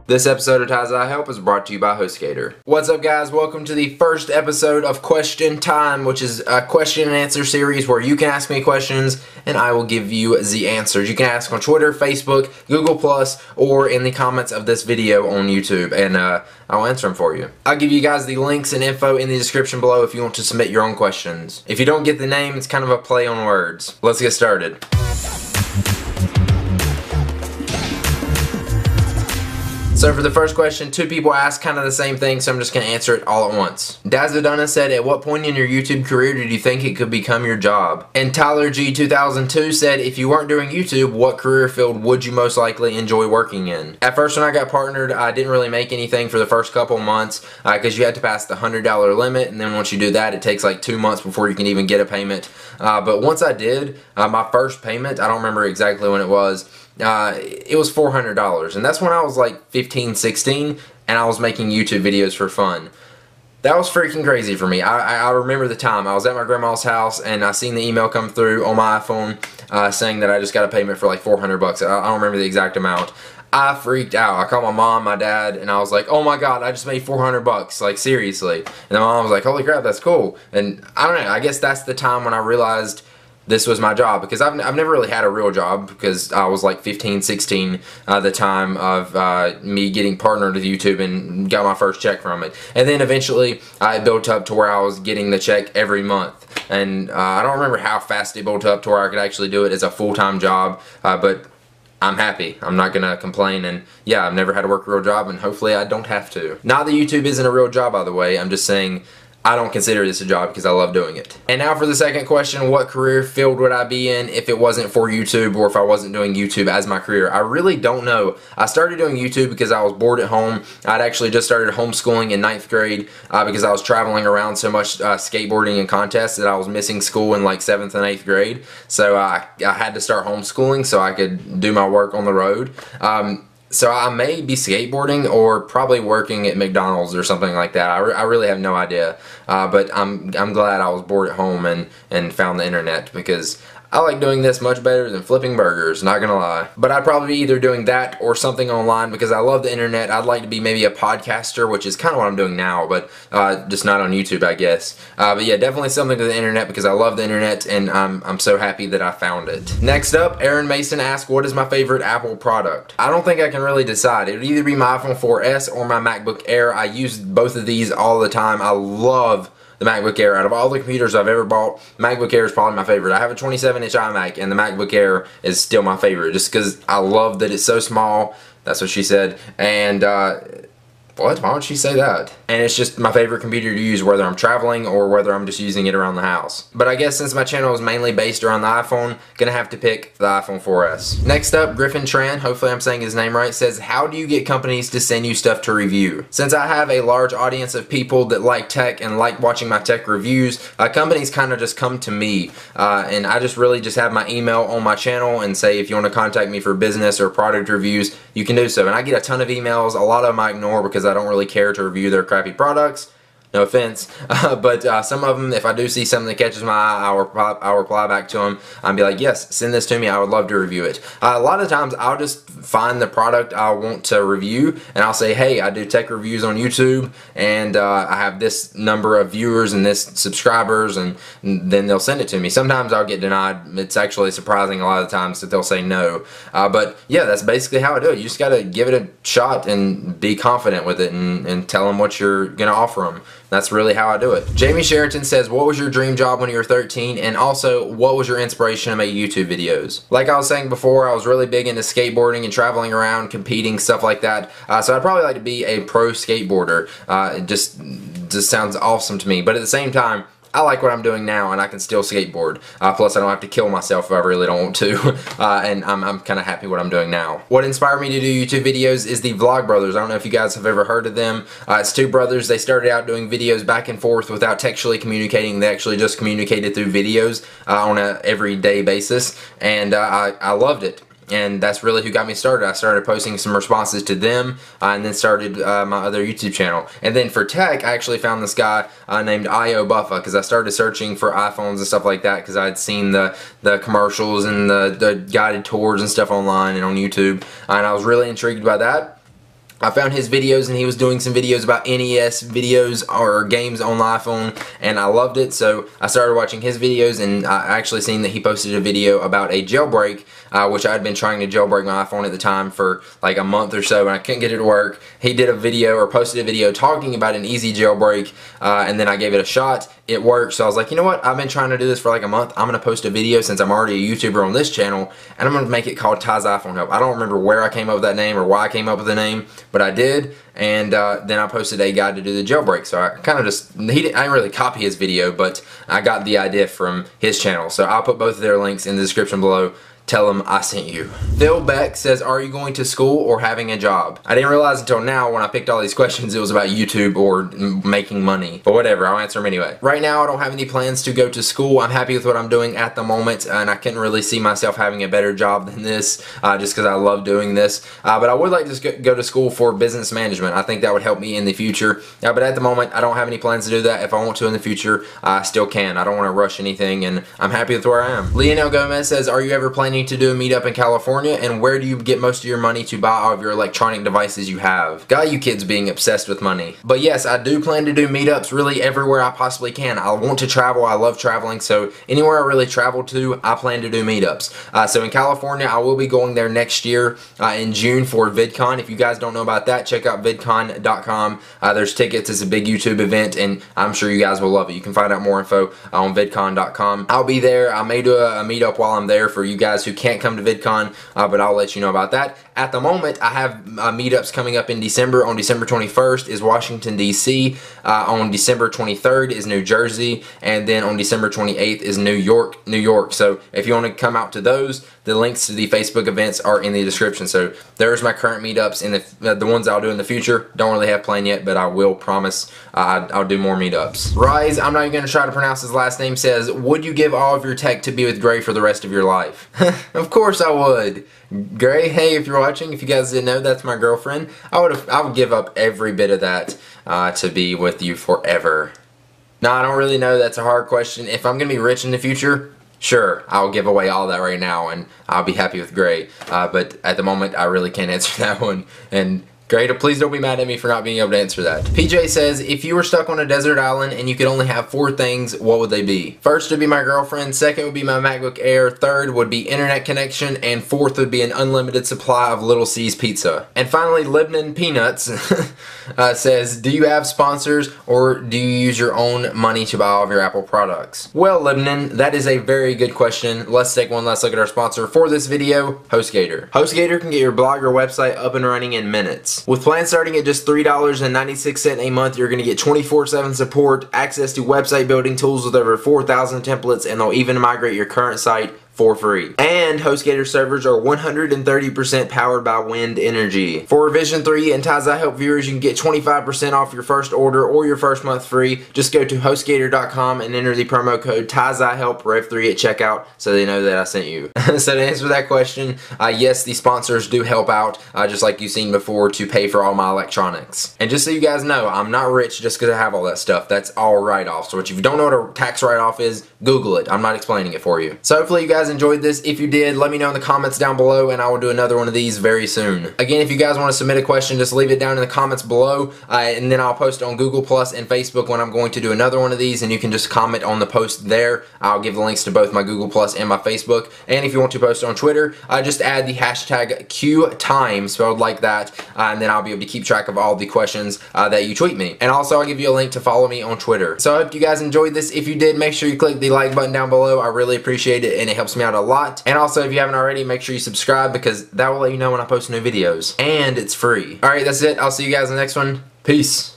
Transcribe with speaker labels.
Speaker 1: This episode of Ties I Help is brought to you by HostGator. What's up, guys? Welcome to the first episode of Question Time, which is a question and answer series where you can ask me questions and I will give you the answers. You can ask on Twitter, Facebook, Google+, or in the comments of this video on YouTube, and I'll answer them for you. I'll give you guys the links and info in the description below if you want to submit your own questions. If you don't get the name, it's kind of a play on words. Let's get started. So for the first question, two people asked kind of the same thing, so I'm just going to answer it all at once. Dazadonna said, at what point in your YouTube career did you think it could become your job? And Tyler G 2002 said, if you weren't doing YouTube, what career field would you most likely enjoy working in? At first, when I got partnered, I didn't really make anything for the first couple months because you had to pass the $100 limit, and then once you do that, it takes like 2 months before you can even get a payment. But once I did, my first payment, I don't remember exactly when it was $400, and that's when I was like 15, 16, and I was making YouTube videos for fun. That was freaking crazy for me. I remember the time. I was at my grandma's house, and I seen the email come through on my iPhone saying that I just got a payment for like 400 bucks. I don't remember the exact amount. I freaked out. I called my mom, my dad, and I was like, oh my god, I just made 400 bucks, like seriously. And my mom was like, holy crap, that's cool. And I don't know, I guess that's the time when I realized this was my job, because I've never really had a real job, because I was like 15, 16 the time of me getting partnered with YouTube and got my first check from it. And then eventually I built up to where I was getting the check every month. And I don't remember how fast it built up to where I could actually do it as a full-time job, but I'm happy. I'm not gonna complain, and yeah, I've never had to work a real job, and hopefully I don't have to. Not that YouTube isn't a real job, by the way. I'm just saying I don't consider this a job because I love doing it. And now for the second question, what career field would I be in if it wasn't for YouTube, or if I wasn't doing YouTube as my career? I really don't know. I started doing YouTube because I was bored at home. I'd actually just started homeschooling in 9th grade because I was traveling around so much skateboarding and contests that I was missing school in like 7th and 8th grade. So I had to start homeschooling so I could do my work on the road. So I may be skateboarding or probably working at McDonald's or something like that. I really have no idea. But I'm glad I was bored at home and found the internet, because I like doing this much better than flipping burgers, not gonna lie. But I'd probably be either doing that or something online, because I love the internet. I'd like to be maybe a podcaster, which is kind of what I'm doing now, but just not on YouTube, I guess. But yeah, definitely something to the internet, because I love the internet, and I'm so happy that I found it. Next up, Aaron Mason asked, what is my favorite Apple product? I don't think I can really decide. It would either be my iPhone 4S or my MacBook Air. I use both of these all the time. I love the MacBook Air. Out of all the computers I've ever bought, MacBook Air is probably my favorite. I have a 27-inch iMac, and the MacBook Air is still my favorite, just because I love that it's so small. That's what she said. And what? Why would she say that? And it's just my favorite computer to use, whether I'm traveling or whether I'm just using it around the house. But I guess since my channel is mainly based around the iPhone, gonna have to pick the iPhone 4S. Next up, Griffin Tran, hopefully I'm saying his name right, says, how do you get companies to send you stuff to review? Since I have a large audience of people that like tech and like watching my tech reviews, companies kind of just come to me. And I just really just have my email on my channel and say, if you want to contact me for business or product reviews, you can do so. And I get a ton of emails. A lot of them I ignore because I don't really care to review their crappy products. No offense, but some of them, if I do see something that catches my eye, I'll reply back to them. I'll be like, yes, send this to me. I would love to review it. A lot of times, I'll just find the product I want to review, and I'll say, hey, I do tech reviews on YouTube, and I have this number of viewers and this subscribers, and then they'll send it to me. Sometimes I'll get denied. It's actually surprising a lot of times that they'll say no. But yeah, that's basically how I do it. You just got to give it a shot and be confident with it, and tell them what you're going to offer them. That's really how I do it. Jamie Sheraton says, what was your dream job when you were 13? And also, what was your inspiration to make YouTube videos? Like I was saying before, I was really big into skateboarding and traveling around, competing, stuff like that. So I'd probably like to be a pro skateboarder. It just sounds awesome to me. But at the same time, I like what I'm doing now, and I can still skateboard. Plus, I don't have to kill myself if I really don't want to. And I'm kind of happy what I'm doing now. What inspired me to do YouTube videos is the Vlog Brothers. I don't know if you guys have ever heard of them. It's two brothers. They started out doing videos back and forth without textually communicating. They actually just communicated through videos on a everyday basis, and I loved it. and that's really who got me started. I started posting some responses to them, and then started my other YouTube channel. And then for tech, I actually found this guy named I.O. Buffa, because I started searching for iPhones and stuff like that, because I had seen the commercials and the guided tours and stuff online and on YouTube, and I was really intrigued by that. I found his videos, and he was doing some videos about NES videos or games on the iPhone, and I loved it, so I started watching his videos, and I actually seen that he posted a video about a jailbreak, which I had been trying to jailbreak my iPhone at the time for like a month or so, and I couldn't get it to work. He did a video, or posted a video, talking about an easy jailbreak, and then I gave it a shot. It worked, so I was like, you know what, I've been trying to do this for like a month. I'm going to post a video, since I'm already a YouTuber on this channel, and I'm going to make it called Ty's iPhone Help. I don't remember where I came up with that name or why I came up with the name, but I did, and then I posted a guide to do the jailbreak. So I kind of just, I didn't really copy his video, but I got the idea from his channel. So I'll put both of their links in the description below. Tell them I sent you. Phil Beck says, are you going to school or having a job? I didn't realize until now when I picked all these questions it was about YouTube or making money. But whatever, I'll answer them anyway. Right now I don't have any plans to go to school. I'm happy with what I'm doing at the moment, and I couldn't really see myself having a better job than this, just because I love doing this. But I would like to go to school for business management. I think that would help me in the future. But at the moment I don't have any plans to do that. If I want to in the future, I still can. I don't want to rush anything, and I'm happy with where I am. Leonel Gomez says, are you ever planning to do a meetup in California, and where do you get most of your money to buy all of your electronic devices you have? Got you kids being obsessed with money. But yes, I do plan to do meetups really everywhere I possibly can. I want to travel. I love traveling, so anywhere I really travel to, I plan to do meetups. So in California, I will be going there next year in June for VidCon. If you guys don't know about that, check out vidcon.com. There's tickets. It's a big YouTube event, and I'm sure you guys will love it. You can find out more info on vidcon.com. I'll be there. I may do a meetup while I'm there for you guys who can't come to VidCon, but I'll let you know about that. At the moment, I have meetups coming up in December. On December 21st is Washington, D.C. On December 23rd is New Jersey, and then on December 28th is New York, New York. So if you want to come out to those, the links to the Facebook events are in the description. So there's my current meetups, and the ones I'll do in the future. Don't really have planned yet, but I will promise I'll do more meetups. Rise, I'm not even going to try to pronounce his last name, says, would you give all of your tech to be with Gray for the rest of your life? Of course I would. Gray, hey, if you're watching, if you guys didn't know, that's my girlfriend. I would give up every bit of that to be with you forever. Now, I don't really know. That's a hard question. If I'm going to be rich in the future, sure, I'll give away all that right now, and I'll be happy with Gray. But at the moment, I really can't answer that one. And Gray, please don't be mad at me for not being able to answer that. PJ says, if you were stuck on a desert island and you could only have 4 things, what would they be? First would be my girlfriend, second would be my MacBook Air, third would be internet connection, and fourth would be an unlimited supply of Little C's pizza. And finally, Libnan Peanuts says, do you have sponsors or do you use your own money to buy all of your Apple products? Well, Libnan, that is a very good question. Let's take one last look at our sponsor for this video, HostGator. HostGator can get your blog or website up and running in minutes. With plans starting at just $3.96 a month, you're going to get 24/7 support, access to website building tools with over 4,000 templates, and they'll even migrate your current site for free. And HostGator servers are 130% powered by wind energy. For Revision 3 and Ty's Help viewers, you can get 25% off your first order or your first month free. Just go to HostGator.com and enter the promo code Ty's Help Rev3 at checkout so they know that I sent you. So to answer that question, yes, the sponsors do help out, just like you've seen before, to pay for all my electronics. And just so you guys know, I'm not rich just because I have all that stuff. That's all write-offs. So if you don't know what a tax write-off is, Google it. I'm not explaining it for you. So hopefully you guys enjoyed this. If you did, let me know in the comments down below, and I will do another one of these very soon. Again, if you guys want to submit a question, just leave it down in the comments below, and then I'll post it on Google Plus and Facebook when I'm going to do another one of these, and you can just comment on the post there. I'll give the links to both my Google Plus and my Facebook. And if you want to post on Twitter, just add the hashtag TYme, spelled like that, and then I'll be able to keep track of all the questions that you tweet me. And also, I'll give you a link to follow me on Twitter. So I hope you guys enjoyed this. If you did, make sure you click the like button down below. I really appreciate it, and it helps me out a lot. And also, if you haven't already, make sure you subscribe, because that will let you know when I post new videos. And it's free. Alright, that's it. I'll see you guys in the next one. Peace.